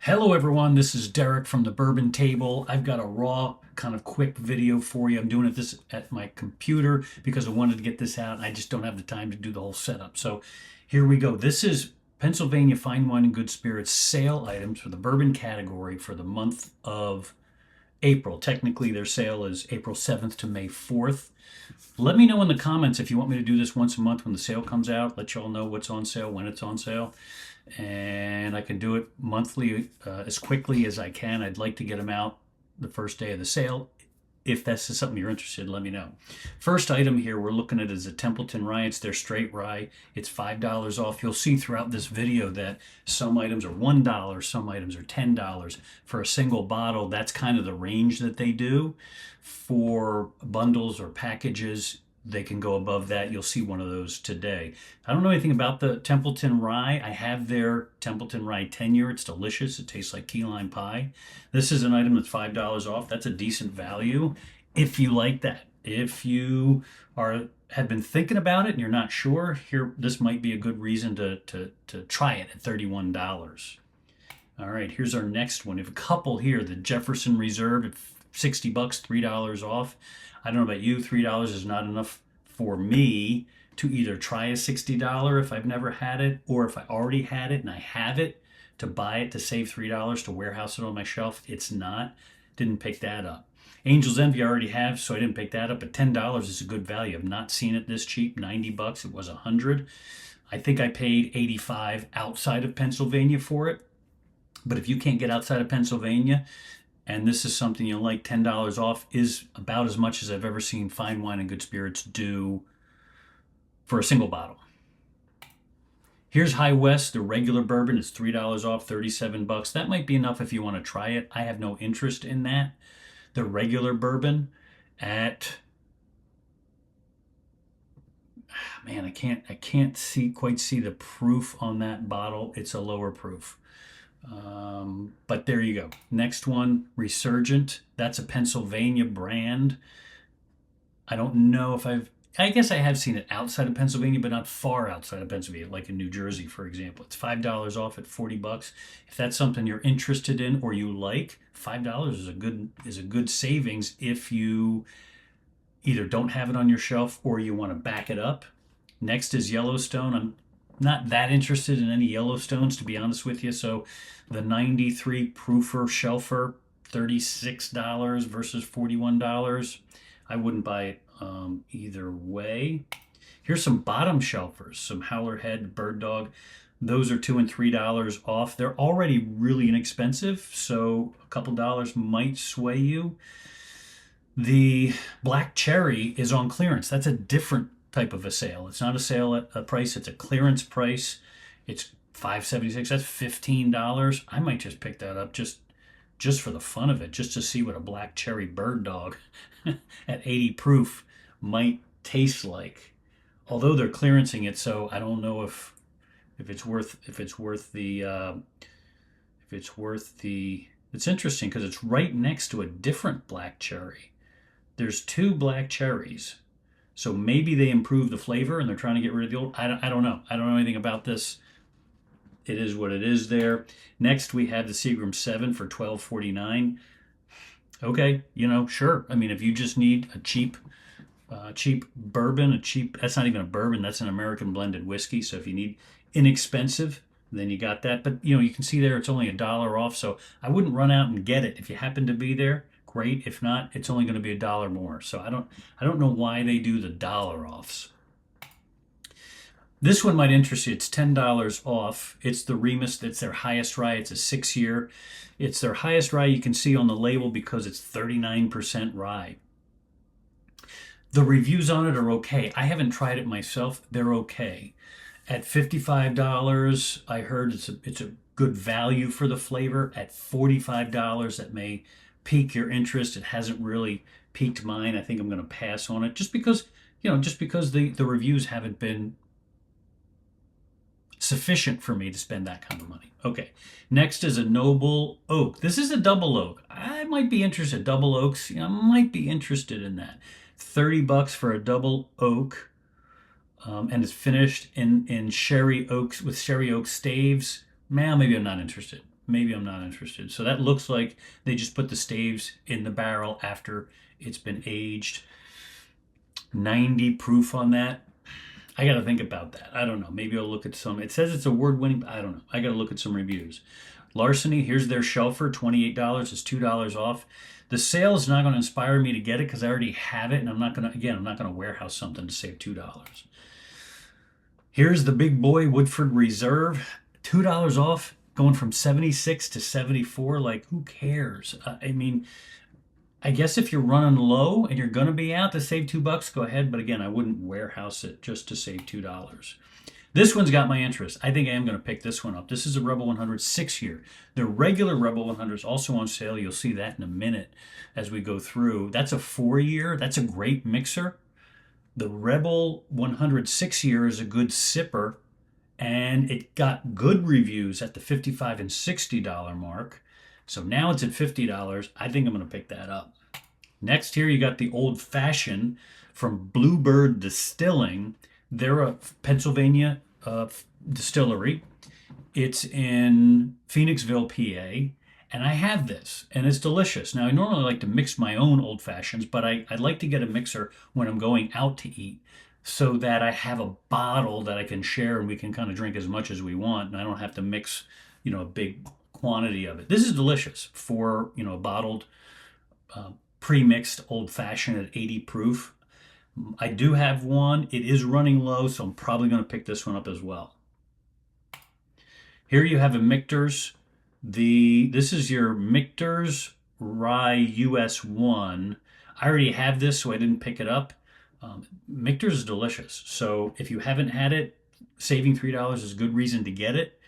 Hello everyone, this is Derek from the Bourbon Table. I've got a raw kind of quick video for you. I'm doing this at my computer because I wanted to get this out and I just don't have the time to do the whole setup. So here we go. This is Pennsylvania Fine Wine and Good Spirits sale items for the bourbon category for the month of April. Technically their sale is April 7th to May 4th. Let me know in the comments if you want me to do this once a month when the sale comes out. Let y'all know what's on sale, when it's on sale. And I can do it monthly as quickly as I can. I'd like to get them out the first day of the sale. If that's something you're interested in, let me know. First item here we're looking at is a Templeton Rye. It's their straight rye. It's $5 off. You'll see throughout this video that some items are $1, some items are $10 for a single bottle. That's kind of the range that they do. For bundles or packages, they can go above that. You'll see one of those today. I don't know anything about the Templeton Rye. I have their Templeton Rye 10-year. It's delicious. It tastes like key lime pie. This is an item that's $5 off. That's a decent value if you like that. If you have been thinking about it and you're not sure, this might be a good reason to try it at $31. All right, here's our next one. We have a couple here. The Jefferson Reserve at $60, $3 off. I don't know about you, $3 is not enough for me to either try a $60 if I've never had it, or if I already had it and I have it, to buy it to save $3 to warehouse it on my shelf. It's not. Didn't pick that up. Angel's Envy I already have, so I didn't pick that up, but $10 is a good value. I've not seen it this cheap. $90, it was $100. I think I paid $85 outside of Pennsylvania for it. But if you can't get outside of Pennsylvania, and this is something you like, $10 off is about as much as I've ever seen Fine Wine and Good Spirits do for a single bottle. Here's High West, the regular bourbon. It's $3 off, $37. That might be enough if you want to try it. I have no interest in that. The regular bourbon at, man, I can't quite see the proof on that bottle. It's a lower proof. But there you go. Next one, Resurgent. That's a Pennsylvania brand. I don't know if I guess I have seen it outside of Pennsylvania, but not far outside of Pennsylvania, like in New Jersey, for example. It's $5 off at $40. If that's something you're interested in or you like, $5 is a good savings if you either don't have it on your shelf or you want to back it up. Next is Yellowstone. I'm not that interested in any Yellowstones, to be honest with you. So the 93 proofer shelfer, $36 versus $41. I wouldn't buy it either way. Here's some bottom shelfers, some Howler Head, Bird Dog. Those are $2 and $3 off. They're already really inexpensive, so a couple dollars might sway you. The Black Cherry is on clearance. That's a different type of a sale. It's not a sale at a price, it's a clearance price. It's $5.76. That's $15. I might just pick that up just for the fun of it, just to see what a Black Cherry Bird Dog at 80 proof might taste like. Although they're clearancing it, so I don't know if it's worth the it's interesting because it's right next to a different Black Cherry. There's two Black Cherries. So maybe they improve the flavor and they're trying to get rid of the old. I don't know. I don't know anything about this. It is what it is there. Next, we have the Seagram 7 for $12.49. Okay, sure. I mean, if you just need a cheap bourbon, that's not even a bourbon, that's an American blended whiskey. So if you need inexpensive, then you got that. But, you can see there it's only $1 off. So I wouldn't run out and get it. If you happen to be there, great. If not, it's only going to be $1 more. So I don't know why they do the dollar offs. This one might interest you. It's $10 off. It's the Remus. That's their highest rye. It's a 6-year. It's their highest rye you can see on the label because it's 39% rye. The reviews on it are okay. I haven't tried it myself. They're okay. At $55, I heard it's a good value for the flavor. At $45, that may pique your interest. It hasn't really piqued mine. I think I'm going to pass on it just because the reviews haven't been sufficient for me to spend that kind of money. Okay, next is a Noble Oak. This is a double oak. I might be interested. Double oaks, I might be interested in that. $30 for a double oak. And it's finished in sherry oaks with sherry oak staves. Man, maybe I'm not interested. maybe I'm not interested. So that looks like they just put the staves in the barrel after it's been aged. 90 proof on that. I got to think about that. I don't know. Maybe I'll look at some. It says it's award winning, but I don't know. I got to look at some reviews. Larceny, here's their shelfer, $28. It's $2 off. The sale is not going to inspire me to get it because I already have it, and I'm not going to, again, I'm not going to warehouse something to save $2. Here's the big boy Woodford Reserve, $2 off, going from 76 to 74. Like, who cares? I mean, I guess if you're running low and you're going to be out to save $2, go ahead. But again, I wouldn't warehouse it just to save $2. This one's got my interest. I think I am going to pick this one up. This is a Rebel 100 6-year. The regular Rebel 100 is also on sale. You'll see that in a minute as we go through. That's a 4-year. That's a great mixer. The Rebel 100 6-year is a good sipper, and it got good reviews at the $55 and $60 mark. So now it's at $50. I think I'm going to pick that up. Next here you got the Old Fashioned from Bluebird Distilling. They're a Pennsylvania distillery. It's in Phoenixville, PA. And I have this, and it's delicious. Now, I normally like to mix my own Old Fashions, but I like to get a mixer when I'm going out to eat so that I have a bottle that I can share and we can kind of drink as much as we want, and I don't have to mix, a big quantity of it. This is delicious for, a bottled, pre-mixed Old Fashioned at 80 proof. I do have one. It is running low, so I'm probably going to pick this one up as well. Here you have a Michter's. This is your Michter's Rye US 1. I already have this, so I didn't pick it up. Michter's is delicious. So if you haven't had it, saving $3 is a good reason to get it.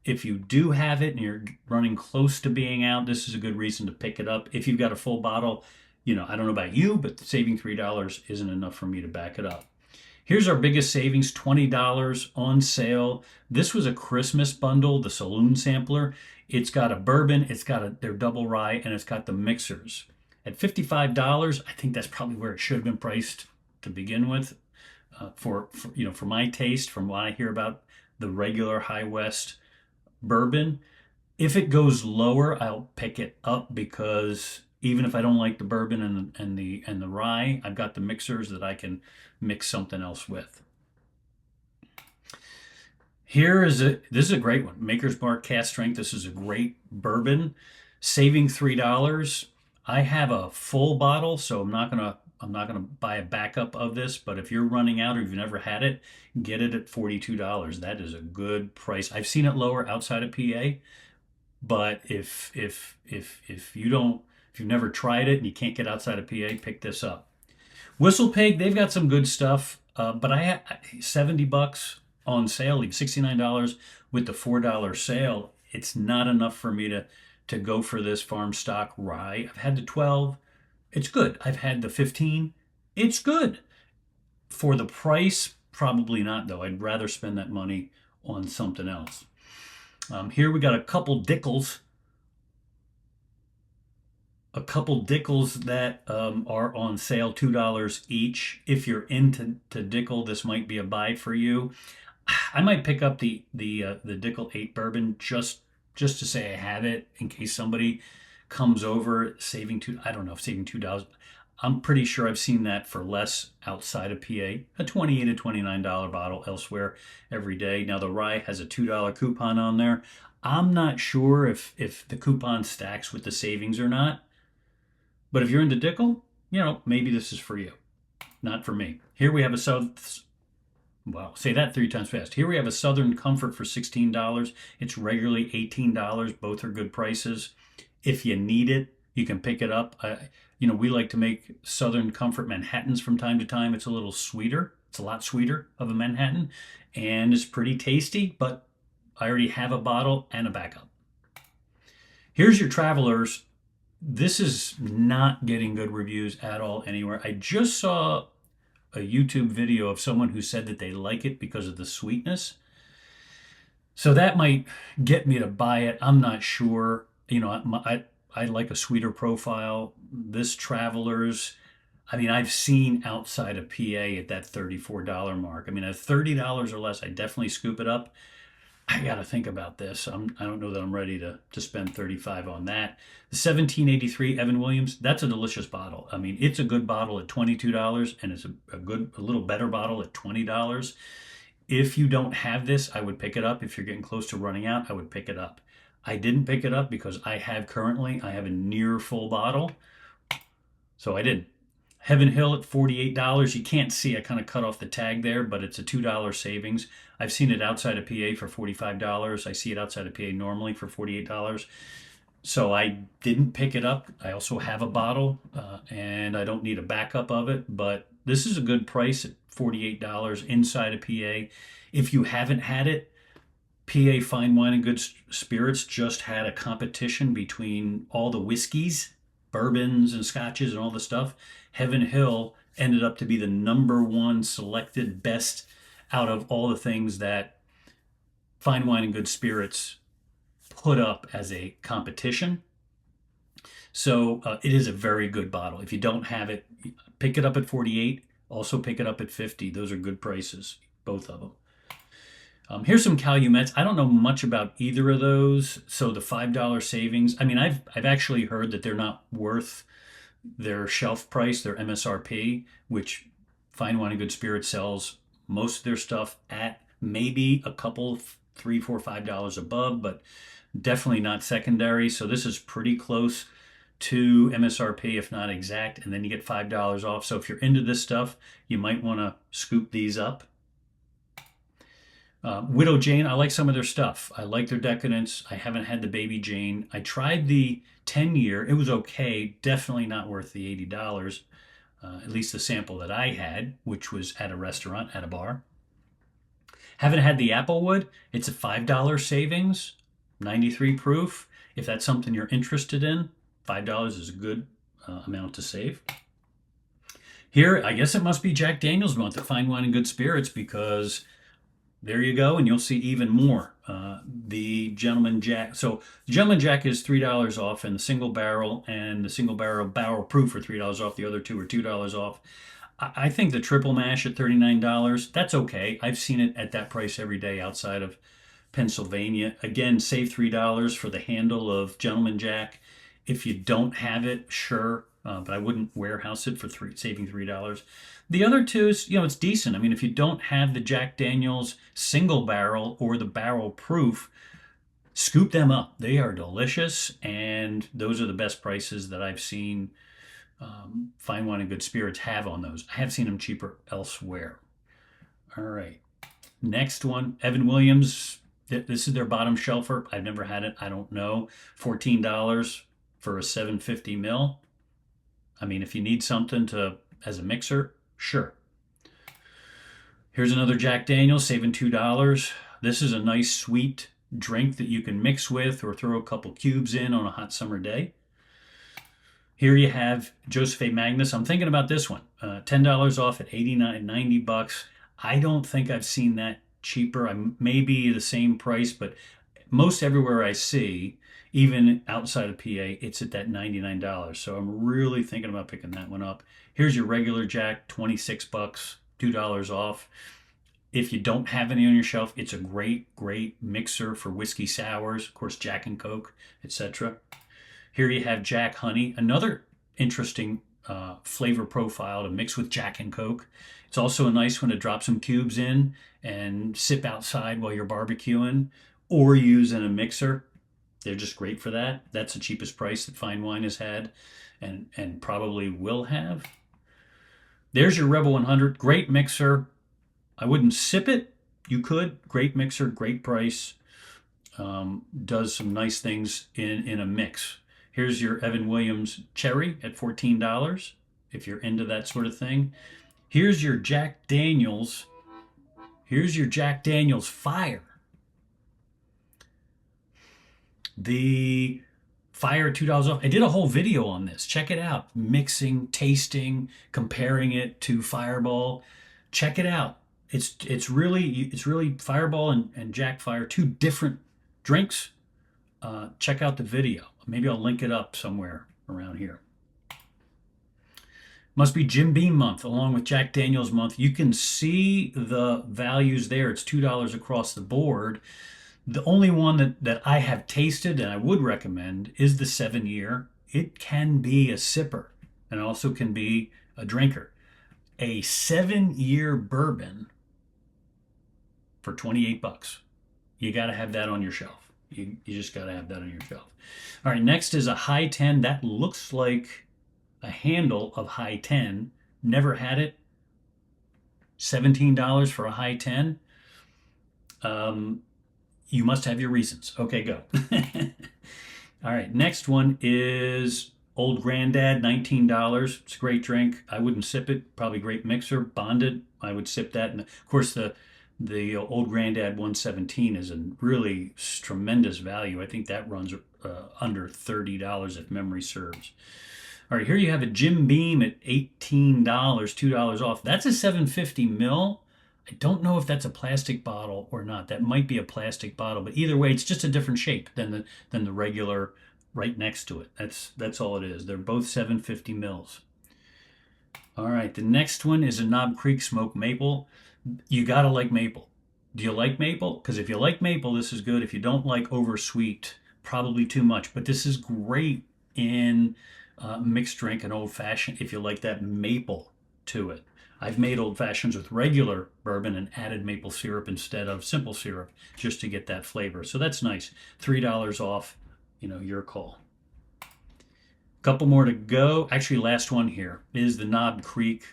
If you do have it and you're running close to being out, this is a good reason to pick it up. If you've got a full bottle, I don't know about you, but saving $3 isn't enough for me to back it up. Here's our biggest savings, $20 on sale. This was a Christmas bundle, the Saloon Sampler. It's got a bourbon, it's got their double rye, and it's got the mixers. At $55, I think that's probably where it should have been priced to begin with. For my taste, from what I hear about the regular High West bourbon. If it goes lower, I'll pick it up because even if I don't like the bourbon and the rye, I've got the mixers that I can mix something else with. This is a great one. Maker's Mark Cast Strength. This is a great bourbon. Saving $3. I have a full bottle, so I'm not gonna buy a backup of this, but if you're running out or you've never had it, get it at $42. That is a good price. I've seen it lower outside of PA, but if you've never tried it and you can't get outside of PA, pick this up. Whistle Pig, they've got some good stuff, but I had $70 on sale, even $69 with the $4 sale. It's not enough for me to go for this farm stock rye. I've had the 12. It's good. I've had the 15. It's good. For the price, probably not, though. I'd rather spend that money on something else. Here we got a couple Dickels. A couple Dickels that are on sale, $2 each. If you're into Dickel, this might be a buy for you. I might pick up the Dickel 8 bourbon just to say I have it in case somebody comes over saving $2. I'm pretty sure I've seen that for less outside of PA. A $28 to $29 bottle elsewhere every day. Now the rye has a $2 coupon on there. I'm not sure if the coupon stacks with the savings or not. But if you're into Dickel, maybe this is for you. Not for me. Here we have say that 3 times fast. Here we have a Southern Comfort for $16. It's regularly $18. Both are good prices. If you need it, you can pick it up. We like to make Southern Comfort Manhattans from time to time. It's a little sweeter. It's a lot sweeter of a Manhattan, and it's pretty tasty, but I already have a bottle and a backup. Here's your Travelers. This is not getting good reviews at all anywhere. I just saw a YouTube video of someone who said that they like it because of the sweetness. So that might get me to buy it. I'm not sure. I like a sweeter profile. This Travelers, I've seen outside of PA at that $34 mark. At $30 or less, I definitely scoop it up. I got to think about this. I don't know that I'm ready to spend 35 on that. The 1783 Evan Williams, that's a delicious bottle. I mean, it's a good bottle at $22, and it's a little better bottle at $20. If you don't have this, I would pick it up. If you're getting close to running out, I would pick it up. I didn't pick it up because I have a near full bottle, so I didn't. Heaven Hill at $48. You can't see, I kind of cut off the tag there, but it's a $2 savings. I've seen it outside of PA for $45. I see it outside of PA normally for $48. So I didn't pick it up. I also have a bottle, and I don't need a backup of it, but this is a good price at $48 inside of PA. If you haven't had it, PA Fine Wine and Good Spirits just had a competition between all the whiskeys, bourbons and scotches and all the stuff. Heaven Hill ended up to be the #1 selected best out of all the things that Fine Wine and Good Spirits put up as a competition. So it is a very good bottle. If you don't have it, pick it up at 48. Also pick it up at 50. Those are good prices, both of them. Here's some Calumets. I don't know much about either of those. So the $5 savings. I mean, I've actually heard that they're not worth their shelf price, their MSRP, which Fine Wine and Good Spirits sells most of their stuff at maybe a couple, $3, $4, $5 above, but definitely not secondary. So this is pretty close to MSRP, if not exact, and then you get $5 off. So if you're into this stuff, you might want to scoop these up. Widow Jane, I like some of their stuff. I like their Decadence. I haven't had the Baby Jane. I tried the 10-year. It was okay. Definitely not worth the $80. At least the sample that I had, which was at a restaurant, at a bar. Haven't had the Applewood. It's a $5 savings, 93 proof. If that's something you're interested in, $5 is a good amount to save. Here, I guess it must be Jack Daniel's month at Fine Wine and Good Spirits, because there you go, and you'll see even more. The Gentleman Jack. So the Gentleman Jack is $3 off, and the single barrel barrel proof are $3 off. The other two are $2 off. I think the triple mash at $39, that's okay. I've seen it at that price every day outside of Pennsylvania. Again, save $3 for the handle of Gentleman Jack. If you don't have it, sure, but I wouldn't warehouse it for saving $3. The other two is, it's decent. I mean, if you don't have the Jack Daniel's single barrel or the barrel proof, scoop them up. They are delicious, and those are the best prices that I've seen Fine Wine and Good Spirits have on those. I have seen them cheaper elsewhere. All right. Next one, Evan Williams. This is their bottom shelfer. I've never had it. I don't know. $14 for a 750 ml. I mean, if you need something as a mixer, sure. Here's another Jack Daniel's, saving $2. This is a nice sweet drink that you can mix with or throw a couple cubes in on a hot summer day. Here you have Joseph A. Magnus. I'm thinking about this one. $10 off at $89, $90. I don't think I've seen that cheaper. I may be the same price, but most everywhere I see, even outside of PA, it's at that $99. So I'm really thinking about picking that one up. Here's your regular Jack, $26, $2 off. If you don't have any on your shelf, it's a great mixer for whiskey sours, of course, Jack and Coke, etc. Here you have Jack Honey, another interesting flavor profile to mix with Jack and Coke. It's also a nice one to drop some cubes in and sip outside while you're barbecuing, or use in a mixer. They're just great for that. That's the cheapest price that Fine Wine has had and probably will have. There's your Rebel 100. Great mixer. I wouldn't sip it. You could. Great mixer, great price. Does some nice things in a mix. Here's your Evan Williams Cherry at $14, if you're into that sort of thing. Here's your Jack Daniel's. Here's your Jack Daniel's Fire. The Fire, $2 off. I did a whole video on this. Check it out. Mixing, tasting, comparing it to Fireball. Check it out. It's really Fireball and Jack Fire, two different drinks. Check out the video. Maybe I'll link it up somewhere around here. Must be Jim Beam month along with Jack Daniel's month. You can see the values there. It's $2 across the board. The only one that I have tasted and I would recommend is the 7 year. It can be a sipper and also can be a drinker. A 7 year bourbon for 28 bucks. You got to have that on your shelf. You just got to have that on your shelf. All right, next is a high 10. That looks like a handle of high 10. Never had it. $17 for a high 10. You must have your reasons. Okay, go. All right, next one is Old Granddad, $19. It's a great drink. I wouldn't sip it. Probably great mixer. Bonded, I would sip that. And of course, the Old Granddad 117 is a really tremendous value. I think that runs under $30 if memory serves. All right, here you have a Jim Beam at $18, $2 off. That's a 750 ml. I don't know if that's a plastic bottle or not. That might be a plastic bottle, but either way, it's just a different shape than the regular right next to it. That's all it is. They're both 750 mils. All right, the next one is a Knob Creek Smoked Maple. You gotta like maple. Do you like maple? Because if you like maple, this is good. If you don't like oversweet, probably too much. But this is great in mixed drink and old fashioned if you like that maple to it. I've made old fashions with regular bourbon and added maple syrup instead of simple syrup just to get that flavor. So that's nice. $3 off, your call. Couple more to go. Actually, last one here is the Knob Creek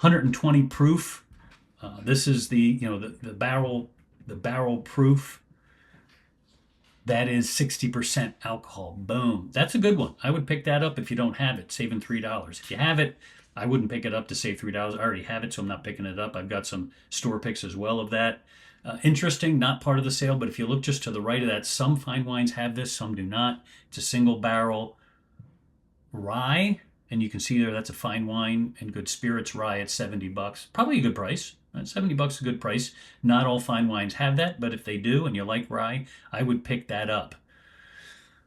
120 proof. This is the barrel proof. That is 60% alcohol. Boom. That's a good one. I would pick that up if you don't have it, saving $3. If you have it, I wouldn't pick it up to save $3. I already have it, so I'm not picking it up. I've got some store picks as well of that. Interesting, not part of the sale, but if you look just to the right of that, some fine wines have this, some do not. It's a single barrel rye, and you can see there that's a fine wine and good spirits rye at $70. Probably a good price. $70 is a good price. Not all fine wines have that, but if they do and you like rye, I would pick that up.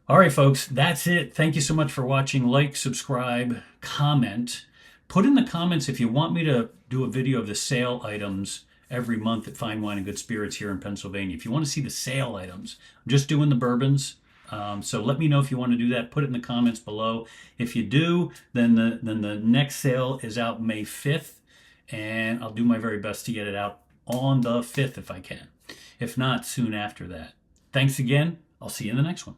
All right, folks, that's it. Thank you so much for watching. Like, subscribe, comment. Put in the comments if you want me to do a video of the sale items every month at Fine Wine and Good Spirits here in Pennsylvania. If you want to see the sale items, I'm just doing the bourbons. So let me know if you want to do that. Put it in the comments below. If you do, then the next sale is out May 5th, and I'll do my very best to get it out on the 5th if I can. If not, soon after that. Thanks again. I'll see you in the next one.